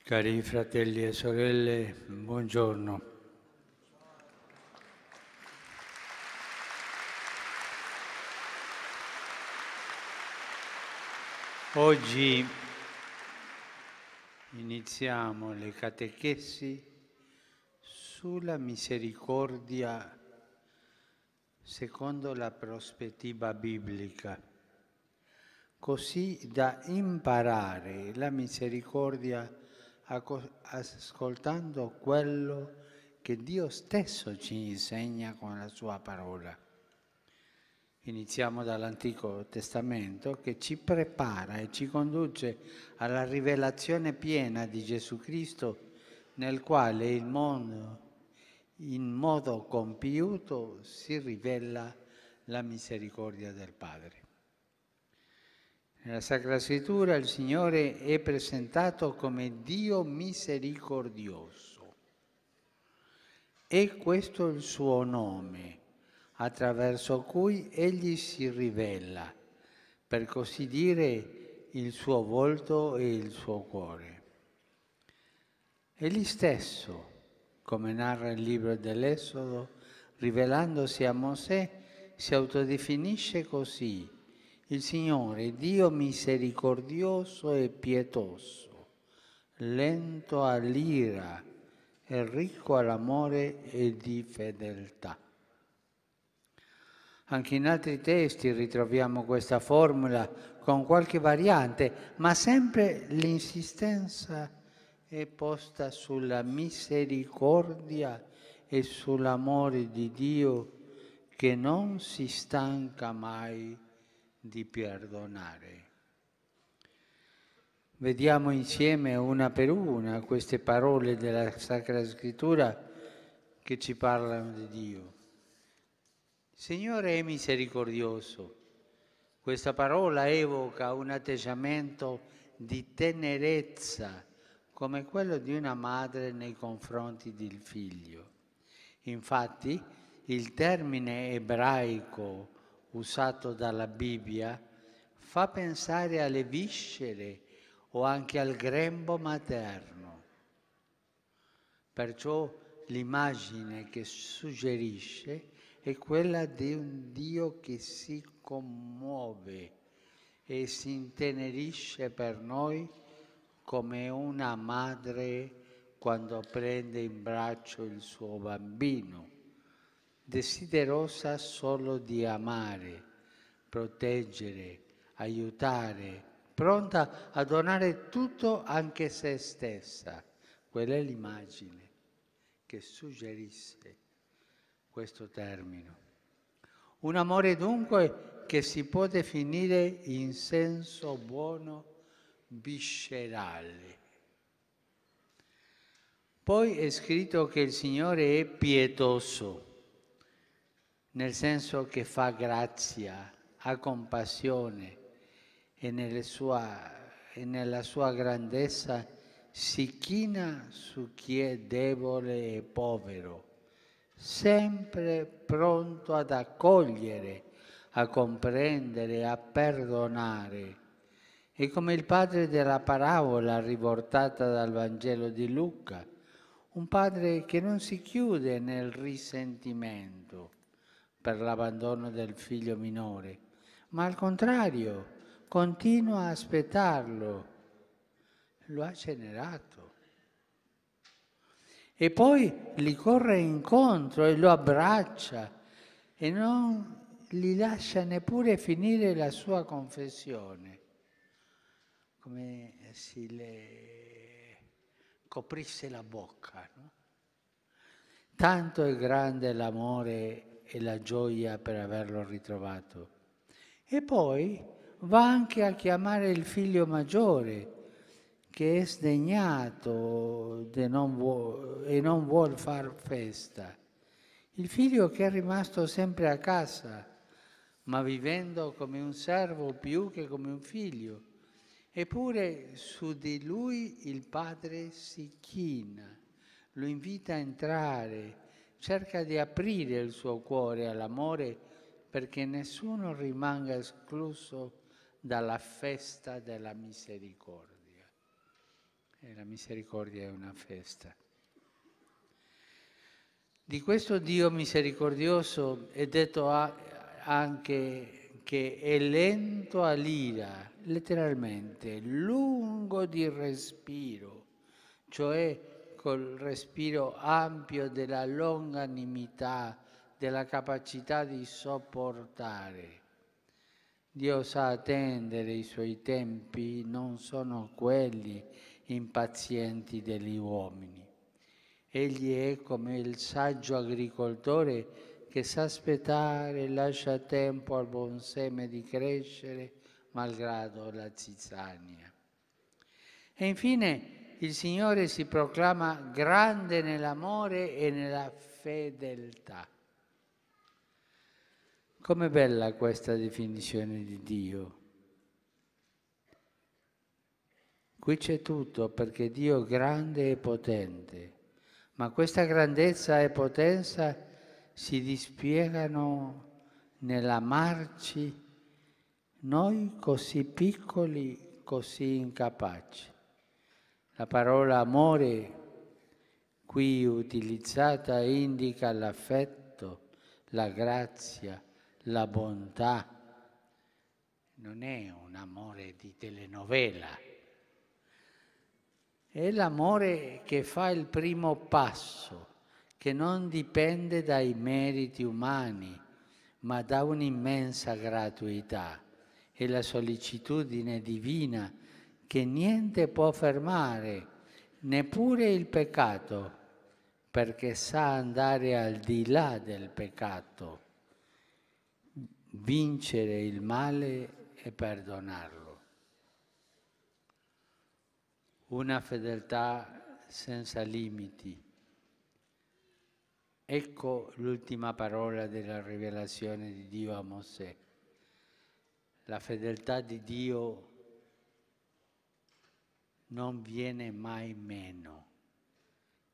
Cari fratelli e sorelle, buongiorno. Oggi iniziamo le catechesi sulla misericordia secondo la prospettiva biblica, così da imparare la misericordia ascoltando quello che Dio stesso ci insegna con la sua parola. Iniziamo dall'Antico Testamento che ci prepara e ci conduce alla rivelazione piena di Gesù Cristo, nel quale il mondo in modo compiuto si rivela la misericordia del Padre. Nella Sacra Scrittura il Signore è presentato come Dio misericordioso. E questo è il suo nome, attraverso cui Egli si rivela, per così dire, il suo volto e il suo cuore. Egli stesso, come narra il libro dell'Esodo, rivelandosi a Mosè, si autodefinisce così: il Signore, Dio misericordioso e pietoso, lento all'ira e ricco all'amore e di fedeltà. Anche in altri testi ritroviamo questa formula con qualche variante, ma sempre l'insistenza è posta sulla misericordia e sull'amore di Dio che non si stanca mai di perdonare. Vediamo insieme una per una queste parole della Sacra Scrittura che ci parlano di Dio. Il Signore è misericordioso. Questa parola evoca un atteggiamento di tenerezza, come quello di una madre nei confronti del figlio. Infatti, il termine ebraico usato dalla Bibbia fa pensare alle viscere o anche al grembo materno. Perciò l'immagine che suggerisce è quella di un Dio che si commuove e si intenerisce per noi come una madre quando prende in braccio il suo bambino, desiderosa solo di amare, proteggere, aiutare, pronta a donare tutto, anche se stessa. Quella è l'immagine che suggerisse questo termine. Un amore dunque che si può definire in senso buono viscerale. Poi è scritto che il Signore è pietoso, nel senso che fa grazia, ha compassione e nella sua grandezza si china su chi è debole e povero, sempre pronto ad accogliere, a comprendere, a perdonare. E come il padre della parabola riportata dal Vangelo di Luca, un padre che non si chiude nel risentimento per l'abbandono del figlio minore, ma al contrario continua a aspettarlo, lo ha generato. E poi gli corre incontro e lo abbraccia e non gli lascia neppure finire la sua confessione, come se le coprisse la bocca, no? Tanto è grande l'amore e la gioia per averlo ritrovato. E poi va anche a chiamare il figlio maggiore, che è sdegnato e non vuol far festa. Il figlio che è rimasto sempre a casa, ma vivendo come un servo più che come un figlio. Eppure su di lui il padre si china, lo invita a entrare, cerca di aprire il suo cuore all'amore perché nessuno rimanga escluso dalla festa della misericordia. e la misericordia è una festa. Di questo Dio misericordioso è detto anche che è lento all'ira, letteralmente, lungo di respiro, cioè col respiro ampio della longanimità, della capacità di sopportare. Dio sa attendere i suoi tempi, non sono quelli impazienti degli uomini. Egli è come il saggio agricoltore che sa aspettare, lascia tempo al buon seme di crescere, malgrado la zizzania. E infine il Signore si proclama grande nell'amore e nella fedeltà. Com'è bella questa definizione di Dio. Qui c'è tutto, perché Dio è grande e potente, ma questa grandezza e potenza si dispiegano nell'amarci noi così piccoli, così incapaci. La parola amore qui utilizzata indica l'affetto, la grazia, la bontà. Non è un amore di telenovela. È l'amore che fa il primo passo, che non dipende dai meriti umani, ma da un'immensa gratuità. È la sollecitudine divina che niente può fermare, neppure il peccato, perché sa andare al di là del peccato, vincere il male e perdonarlo. Una fedeltà senza limiti. Ecco l'ultima parola della rivelazione di Dio a Mosè. La fedeltà di Dio non viene mai meno,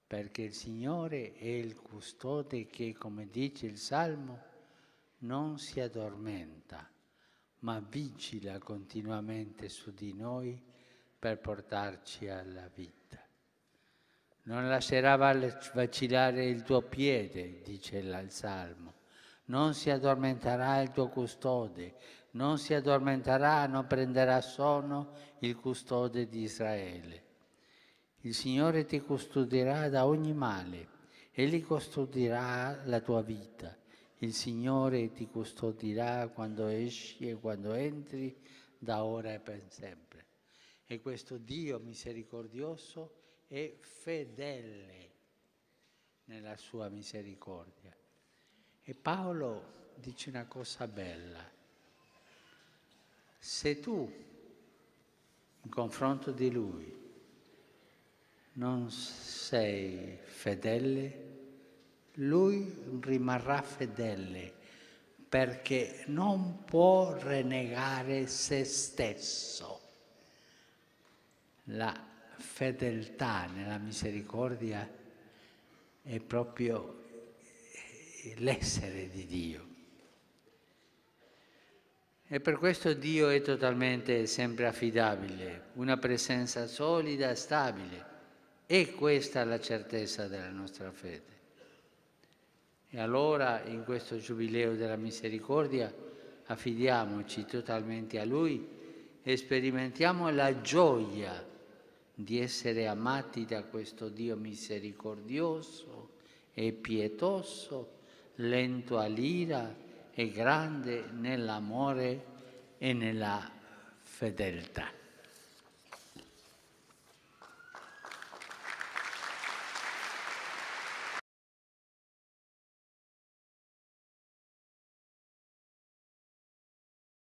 perché il Signore è il custode che, come dice il Salmo, non si addormenta, ma vigila continuamente su di noi per portarci alla vita. Non lascerà vacillare il tuo piede, dice il Salmo. Non si addormenterà il tuo custode, non si addormenterà, non prenderà sonno il custode di Israele. Il Signore ti custodirà da ogni male, Egli custodirà la tua vita. Il Signore ti custodirà quando esci e quando entri, da ora e per sempre. E questo Dio misericordioso è fedele nella sua misericordia. E Paolo dice una cosa bella. Se tu, in confronto di lui, non sei fedele, lui rimarrà fedele, perché non può rinnegare se stesso. La fedeltà nella misericordia è proprio l'essere di Dio. E per questo Dio è totalmente sempre affidabile, una presenza solida e stabile. E questa è la certezza della nostra fede. E allora, in questo giubileo della misericordia, affidiamoci totalmente a Lui e sperimentiamo la gioia di essere amati da questo Dio misericordioso e pietoso, lento all'ira e grande nell'amore e nella fedeltà.